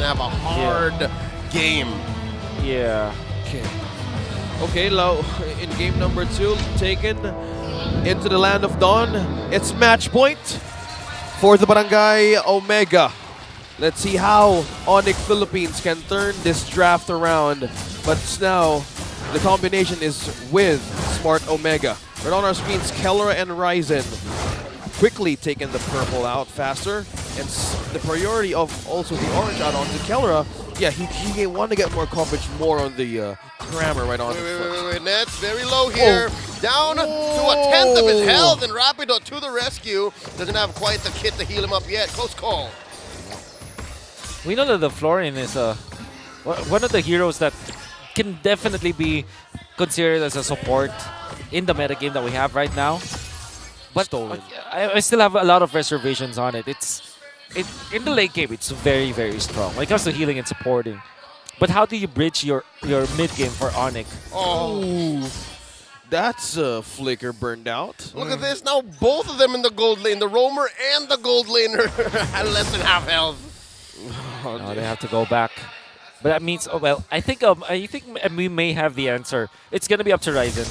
gonna have a hard game. Yeah. Okay, Lau, in game number 2, taken into the land of Dawn. It's match point for the Barangay Omega. Let's see how ONIC Philippines can turn this draft around. But now, the combination is with Smart Omega. Right on our screens, Kellera and Ryzen quickly taking the purple out faster. And the priority of also the orange out onto Kellera. Yeah, he want to get more coverage more on the Crammer right on the foot. Wait, Nets very low here. Down to a tenth of his health, and Rapido to the rescue. Doesn't have quite the kit to heal him up yet. Close call. We know that the Florian is one of the heroes that can definitely be considered as a support in the metagame that we have right now. But I still have a lot of reservations on it. In the late game, it's very, very strong when it comes to healing and supporting. But how do you bridge your mid game for ONIC? Oh, that's a flicker burned out. Look at this. Now both of them in the gold lane. The roamer and the gold laner had less than half health. They have to go back. But that means, oh well, I think we may have the answer. It's gonna be up to Ryzen.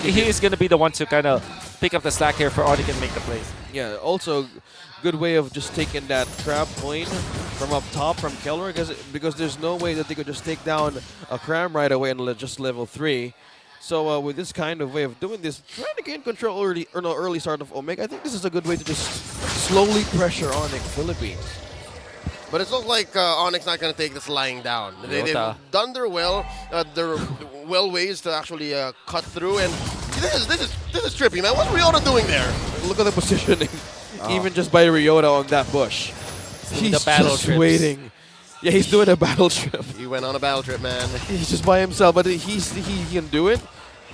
He is gonna be the one to kind of pick up the slack here for ONIC and make the plays. Yeah, also good way of just taking that trap point from up top from Kellera because there's no way that they could just take down a Cram right away and just level 3. So with this kind of way of doing this, trying to gain control early start of Omega, I think this is a good way to just slowly pressure ONIC Philippines. But it looks like ONIC's not going to take this lying down. They've done their ways to actually cut through, and this is trippy, man. What's Ryota doing there? Look at the positioning, even just by Ryota on that bush. He's just waiting. Yeah, he's doing a battle trip. He went on a battle trip, man. He's just by himself, but he can do it.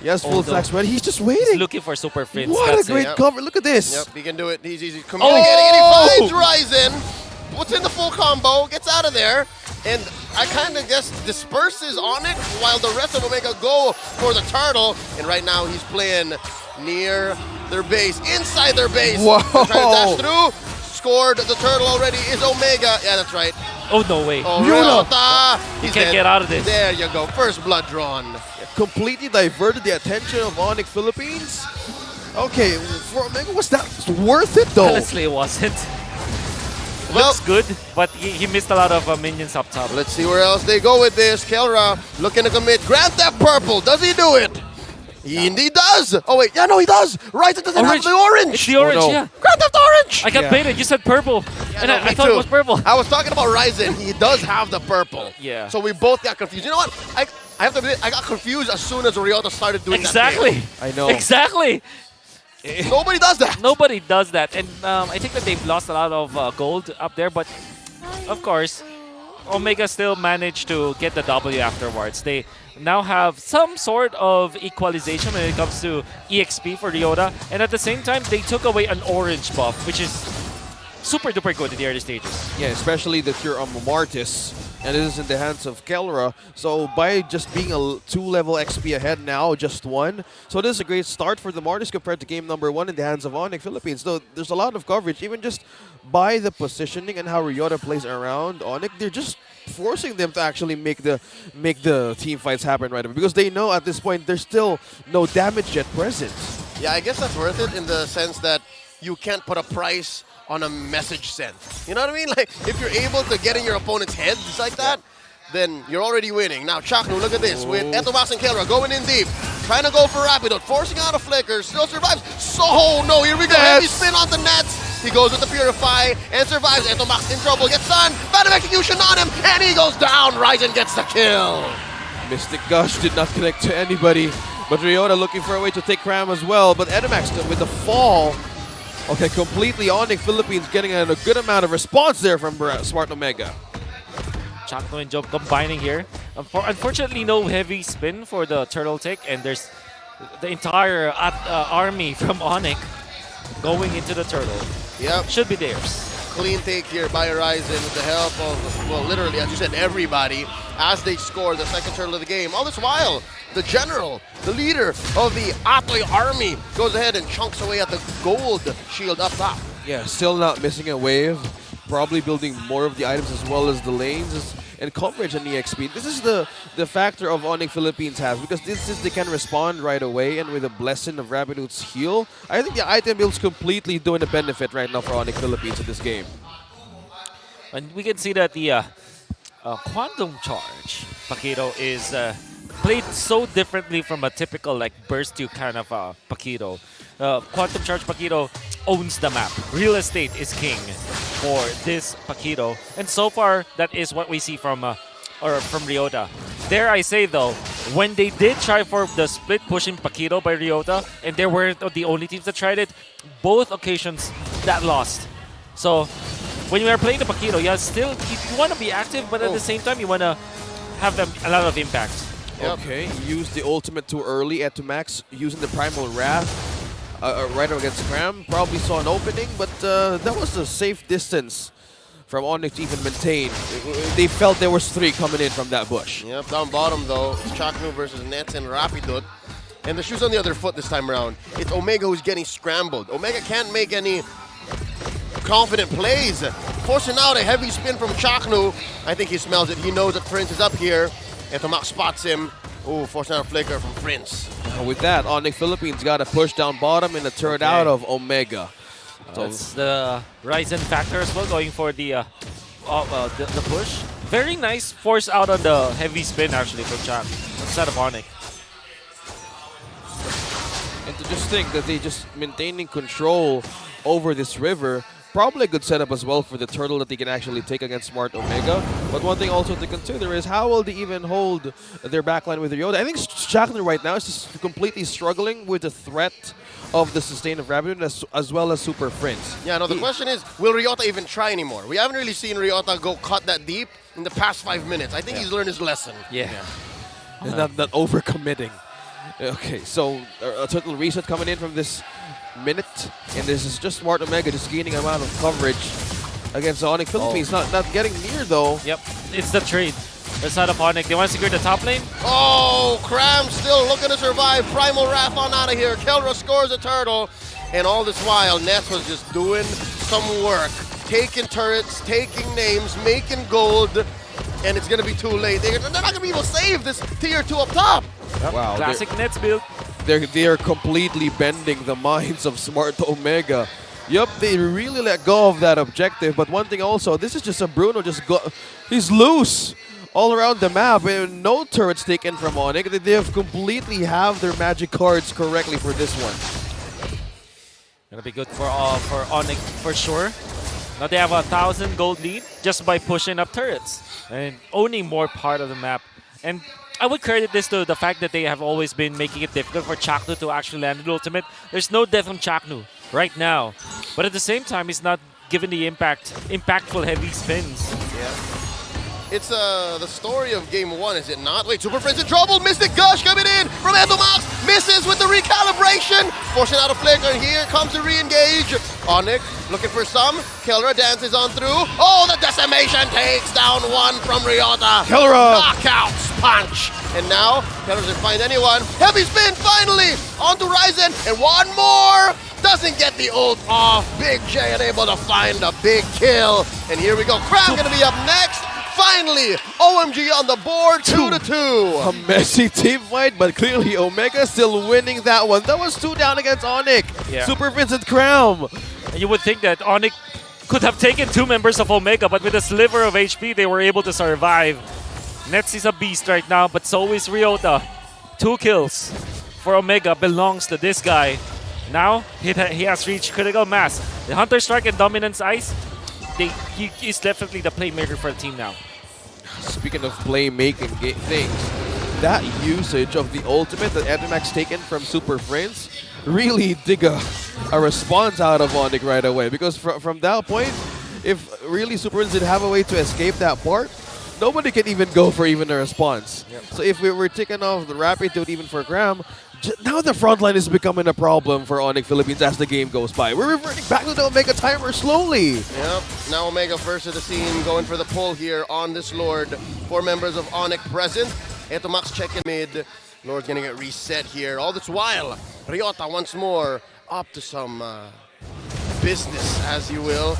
He has full stacks ready. He's just waiting. He's looking for super fins. What a great cover. Look at this. Yep, he can do it. He's communicating, and he finds Ryzen. Puts in the full combo, gets out of there, and I kind of guess disperses ONIC while the rest of Omega go for the turtle. And right now he's playing near their base, inside their base. Whoa! They're trying to dash through. Scored the turtle already is Omega. Yeah, that's right. Oh, no way. Oh, Ryota. He can't get out of this. There you go. First blood drawn. Completely diverted the attention of ONIC Philippines. Okay, for Omega, was that worth it though? Honestly, it wasn't. Well, looks good, but he missed a lot of minions up top. Let's see where else they go with this. Kellera looking to commit. Grab that purple. Does he do it? He indeed does. Oh, wait. Yeah, no, he does. Right, it doesn't have the orange. It's the orange, yeah. Grab that orange. I got baited. You said purple. Yeah, and no, I thought it was purple. I was talking about Ryzen. He does have the purple. Yeah. So we both got confused. You know what? I have to admit, I got confused as soon as Ryota started doing that. I know. Exactly. Nobody does that. Nobody does that. And I think that they've lost a lot of gold up there, but of course, Omega still managed to get the W afterwards. They now have some sort of equalization when it comes to EXP for Ryota, and at the same time, they took away an orange buff, which is super duper good in the early stages. Yeah, especially that you're a Martis, and it is in the hands of Kellera. So by just being a 2-level XP ahead now, just 1. So this is a great start for the Martis compared to game number 1 in the hands of ONIC Philippines. Though there's a lot of coverage, even just by the positioning and how Ryota plays around ONIC, they're just forcing them to actually make the team fights happen right away, because they know at this point there's still no damage yet present. Yeah, I guess that's worth it in the sense that you can't put a price on a message sent. You know what I mean? Like, if you're able to get in your opponent's head just like that, then you're already winning. Now, Chaknu, look at this. With Etomax and Kellera going in deep. Trying to go for Rapido. Forcing out a flicker. Still survives. So, no, here we go. Heavy spin on the nets. He goes with the Purify and survives. Etomax in trouble. Gets stunned. Bad execution on him. And he goes down. Ryzen gets the kill. Mystic Gush did not connect to anybody. But Ryota looking for a way to take Cram as well. But Etomax with the fall. Okay, completely ONIC Philippines getting a good amount of response there from Smart Omega. Chakno and Job combining here. Unfortunately, no heavy spin for the turtle take, and there's the entire army from ONIC going into the turtle. Yep. Should be theirs. Clean take here by Ryzen with the help of, well, literally, as you said, everybody, as they score the second turtle of the game. All this while, the general, the leader of the Atoy army, goes ahead and chunks away at the gold shield up top. Yeah, still not missing a wave. probably building more of the items as well as the lanes and coverage and EXP. This is the factor of ONIC Philippines has, because this is they can respond right away, and with a blessing of Rapidude's heal, I think the item build's completely doing a benefit right now for ONIC Philippines in this game. And we can see that the Quantum Charge Paquito is played so differently from a typical like burst you kind of Paquito. Quantum Charge Paquito owns the map. Real estate is king for this Paquito, and so far that is what we see from Ryota. Dare I say though, when they did try for the split pushing Paquito by Ryota, and they weren't the only teams that tried it, both occasions that lost. So when you are playing the Paquito, you want to be active, but at the same time you want to have a lot of impact. Yep. Okay, used the ultimate too early at to max, using the Primal Wrath right against Cram. Probably saw an opening, but that was a safe distance from ONIC to even maintain. They felt there was 3 coming in from that bush. Yep, down bottom though, it's Chaknu versus Nets and Rapidude. And the shoe's on the other foot this time around. It's Omega who's getting scrambled. Omega can't make any confident plays. Forcing out a heavy spin from Chaknu. I think he smells it. He knows that Prince is up here. And Tomac spots him. Ooh, forcing out a flicker from Prince. With that, ONIC Philippines got a push down bottom and a turret out of Omega. So That's the Ryzen factor as well, going for the push. Very nice force out on the heavy spin actually from Chak instead of ONIC. And to just think that they just maintaining control over this river, probably a good setup as well for the turtle that they can actually take against Smart Omega. But one thing also to consider is how will they even hold their backline with Ryota? I think Chaknu right now is just completely struggling with the threat of the sustain of Rapidude as well as Super Prince. Yeah, no, the question is, will Ryota even try anymore? We haven't really seen Ryota go cut that deep in the past 5 minutes. I think he's learned his lesson. Yeah. Not overcommitting. Okay, so a total reset coming in from this minute, and this is just Smart Omega just gaining amount of coverage against ONIC Philippines. Not getting near though. Yep, it's the trade. The side of ONIC, they want to secure the top lane. Oh, Cram still looking to survive. Primal Wrath on out of here. Kelra scores a turtle. And all this while, Nets was just doing some work. Taking turrets, taking names, making gold. And it's going to be too late. They're not going to be able to save this tier 2 up top. Yep. Wow. Classic Nets build. They're completely bending the minds of Smart Omega. Yup, they really let go of that objective. But one thing also, this is just a Bruno he's loose all around the map. And no turrets taken from ONIC. They have completely have their magic cards correctly for this one. Gonna be good for ONIC for sure. Now they have 1,000 gold lead just by pushing up turrets and owning more part of the map. And I would credit this to the fact that they have always been making it difficult for Chaknu to actually land the ultimate. There's no death on Chaknu right now. But at the same time, he's not given the impactful heavy spins. Yeah. It's the story of game 1, is it not? Wait, Super Prince in trouble. Mystic Gush coming in from Entomax. Misses with the recalibration. Forcing out a flicker, and here comes the re-engage. ONIC looking for some. Kelra dances on through. Oh, the decimation takes down one from Ryota. Kelra! Knockouts punch. And now, Kelra doesn't find anyone. Heavy spin finally onto Ryzen. And one more. Doesn't get the ult off. Big J unable to find a big kill. And here we go. Cram gonna be up next. Finally, OMG on the board, 2-2. A messy team fight, but clearly Omega still winning that one. That was 2 down against ONIC. Yeah. Super Vincent Crown. And you would think that ONIC could have taken 2 members of Omega, but with a sliver of HP, they were able to survive. Nets is a beast right now, but so is Ryota. 2 kills for Omega belongs to this guy. Now, he has reached critical mass. The Hunter Strike and Dominance Ice, he is definitely the playmaker for the team now. Speaking of playmaking things, that usage of the ultimate that Entomax taken from Super Friends really dig a response out of ONIC right away. Because from that point, if really Super Friends didn't have a way to escape that part, nobody can even go for even a response. Yep. So if we were taking off the Rapidude even for Graham, now the front line is becoming a problem for ONIC Philippines as the game goes by. We're reverting back to the Omega timer slowly. Yep, now Omega first of the scene, going for the pull here on this Lord. 4 members of ONIC present. Entomax checking mid. Lord's gonna get reset here. All this while, Ryota once more up to some business, as you will.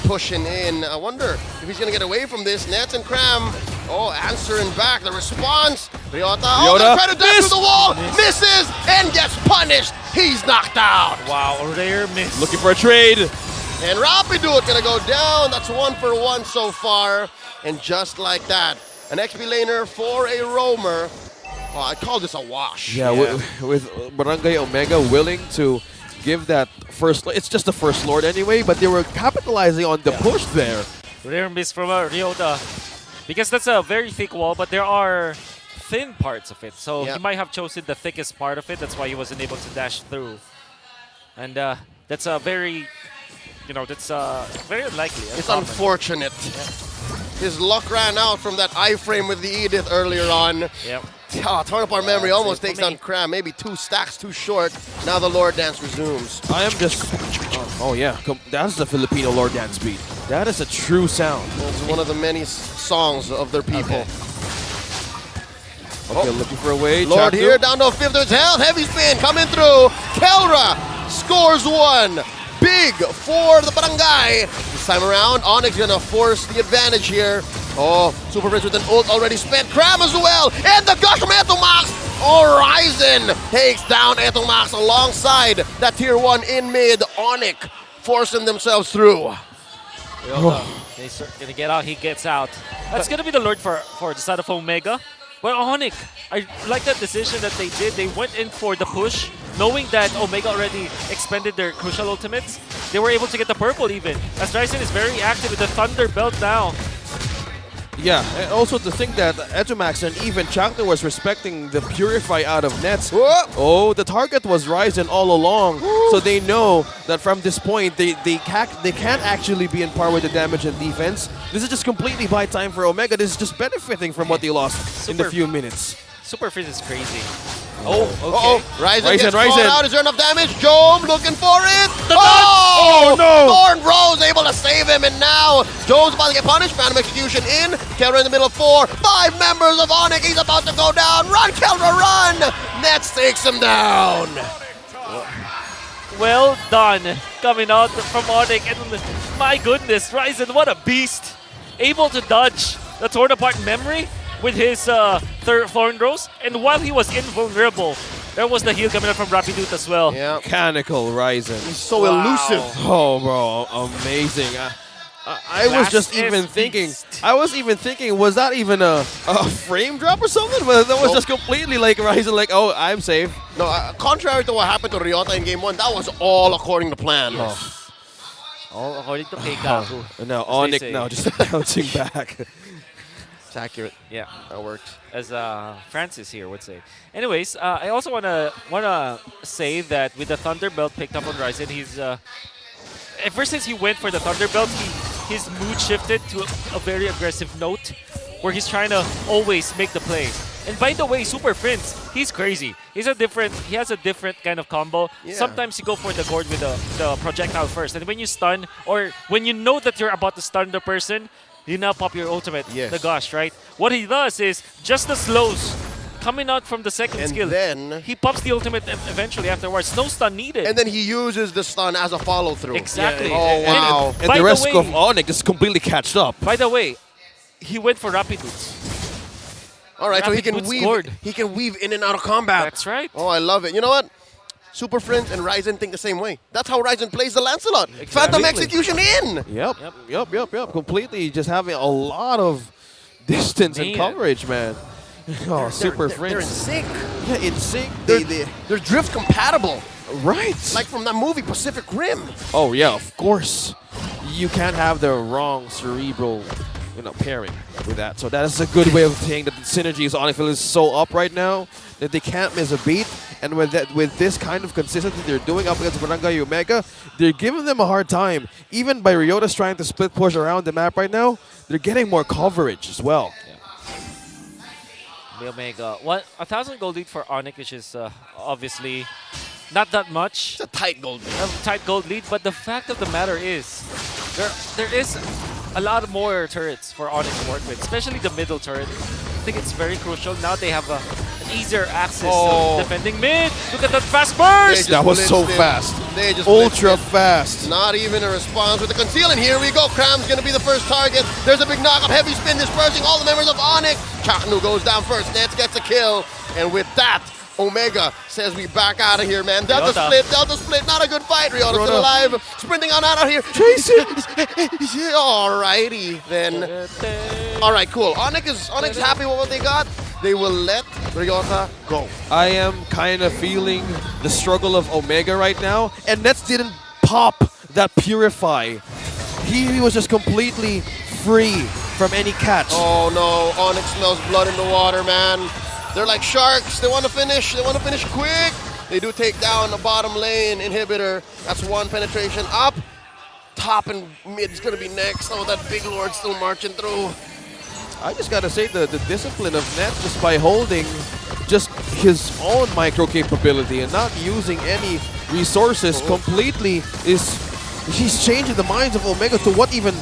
Pushing in. I wonder if he's going to get away from this. Nets and Cram. Oh, answering back. The response. Ryota. Oh, gonna try to dash through the wall. Misses and gets punished. He's knocked out. Wow, a rare miss. Looking for a trade. And Rapido gonna go down. That's 1 for 1 so far. And just like that, an XP laner for a roamer. Oh, I call this a wash. Yeah, with Barangay Omega willing to give that first. It's just the first Lord anyway, but they were capitalizing on the push there. Rare miss from Ryota. Because that's a very thick wall, but there are thin parts of it. So he might have chosen the thickest part of it. That's why he wasn't able to dash through. And that's a very, that's very unlikely. It's unfortunate. His luck ran out from that iframe with the Edith earlier on. Yep. Torn apart memory almost takes down Cram. Maybe 2 stacks too short. Now the Lord Dance resumes. I am just. Oh yeah, that's the Filipino Lord Dance beat. That is a true sound. It's one of the many songs of their people. Okay, looking for a way. Lord here down to a fifth of his health. Heavy spin coming through. Kelra scores 1. Big for the Barangay. This time around, ONIC gonna force the advantage here. Oh, Super Prince with an ult already spent. Cram as well. And the gush from Etomax. Horizon takes down Etomax alongside that tier 1 in mid. ONIC forcing themselves through. They're gonna get out, he gets out. That's gonna be the Lord for the side of Omega. But ONIC, I like that decision that they did. They went in for the push, knowing that Omega already expended their crucial ultimates. They were able to get the purple even, as Ryzen is very active with the Thunder Belt now. Yeah, and also to think that Etomax and even Chakna was respecting the Purify out of nets. Oh, the target was Ryzen all along, so they know that from this point they can't actually be in par with the damage and defense. This is just completely buy time for Omega. This is just benefiting from what they lost in the few minutes. Super Frizz is crazy. Oh, okay. Ryzen gets caught out. Is there enough damage? Jome looking for it. Oh, no! Thorn Rose able to save him, and now Jome's about to get punished. Phantom Execution in. Kelra in the middle of 4. 5 members of ONIC. He's about to go down. Run, Kelra, run! Nets takes him down. Well done. Coming out from ONIC. And my goodness, Ryzen, what a beast. Able to dodge the torn apart memory with his third Thorn Rose, and while he was invulnerable, there was the heal coming out from Rapidut as well. Yeah. Mechanical Ryzen. He's so elusive. Oh, bro, amazing. I was just even thinking, was that even a frame drop or something? But that was just completely like Ryzen, like, oh, I'm safe. No, contrary to what happened to Ryota in Game 1, that was all according to plan. All according to Keikaku. Now ONIC now just bouncing back. It's accurate. Yeah, that worked. As Francis here would say. Anyways, I also wanna say that with the Thunder Belt picked up on Ryzen, he's ever since he went for the Thunder Belt, his mood shifted to a very aggressive note, where he's trying to always make the play. And by the way, Super Prince, he's crazy. He has a different kind of combo. Yeah. Sometimes you go for the gourd with the projectile first, and when you stun, or when you know that you're about to stun the person, you now pop your ultimate, the Gush, right? What he does is just the slows coming out from the second skill. And then he pops the ultimate eventually afterwards. No stun needed. And then he uses the stun as a follow-through. Exactly. Yeah. Oh, wow. And the rest of ONIC is completely catched up. By the way, he went for Rapiduts. All right, so he can weave in and out of combat. That's right. Oh, I love it. You know what? Super Friends and Ryzen think the same way. That's how Ryzen plays the Lancelot. Exactly. Phantom Execution in! Yep. Completely just having a lot of distance and coverage, man. Oh, Super Friends. They're in sync. Yeah, in sync. They're drift compatible. Right. Like from that movie, Pacific Rim. Oh, yeah, of course. You can't have the wrong cerebral pairing with that. So that is a good way of saying that the synergy on ONIC is so up right now that they can't miss a beat. And with this kind of consistency they're doing up against Barangay Omega, they're giving them a hard time. Even by Ryota's trying to split push around the map right now, they're getting more coverage as well. The Omega, 1,000 gold lead for ONIC, which is obviously not that much. It's a tight gold lead. A tight gold lead, but the fact of the matter is, there is a lot more turrets for ONIC to work with, especially the middle turret. I think it's very crucial. Now they have an easier access Oh. to defending mid. Look at that fast burst! They That was just so blitzed him. fast. They just Ultra blitzed him. fast. Not even a response with the conceal, and here we go. Cram's gonna be the first target. There's a big knock-up, heavy spin dispersing all the members of ONIC. Chaknu goes down first, Nets gets a kill, and with that, Omega says we back out of here, man. Delta split, not a good fight. Ryota's still alive, sprinting on out of here. Chase it! Alrighty, then. Alright, cool. ONIC's happy with what they got. They will let Ryota go. I am kind of feeling the struggle of Omega right now, and Nets didn't pop that Purify. He was just completely free from any catch. Oh no, ONIC smells blood in the water, man. They're like sharks. They want to finish. They want to finish quick. They do take down the bottom lane inhibitor. That's one penetration up. Top and mid's going to be next. Oh, that big lord still marching through. I just gotta say the discipline of Nets just by holding just his own micro capability and not using any resources completely he's changing the minds of Omega to what even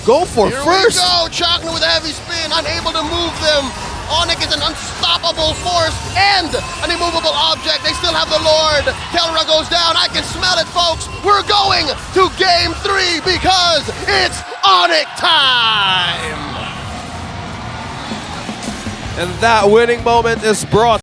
go for Here first. we go. Chaknu with a heavy spin, unable to move them. ONIC is an unstoppable force and an immovable object. They still have the Lord. Kelra goes down. I can smell it, folks. We're going to Game 3 because it's ONIC time. And that winning moment is brought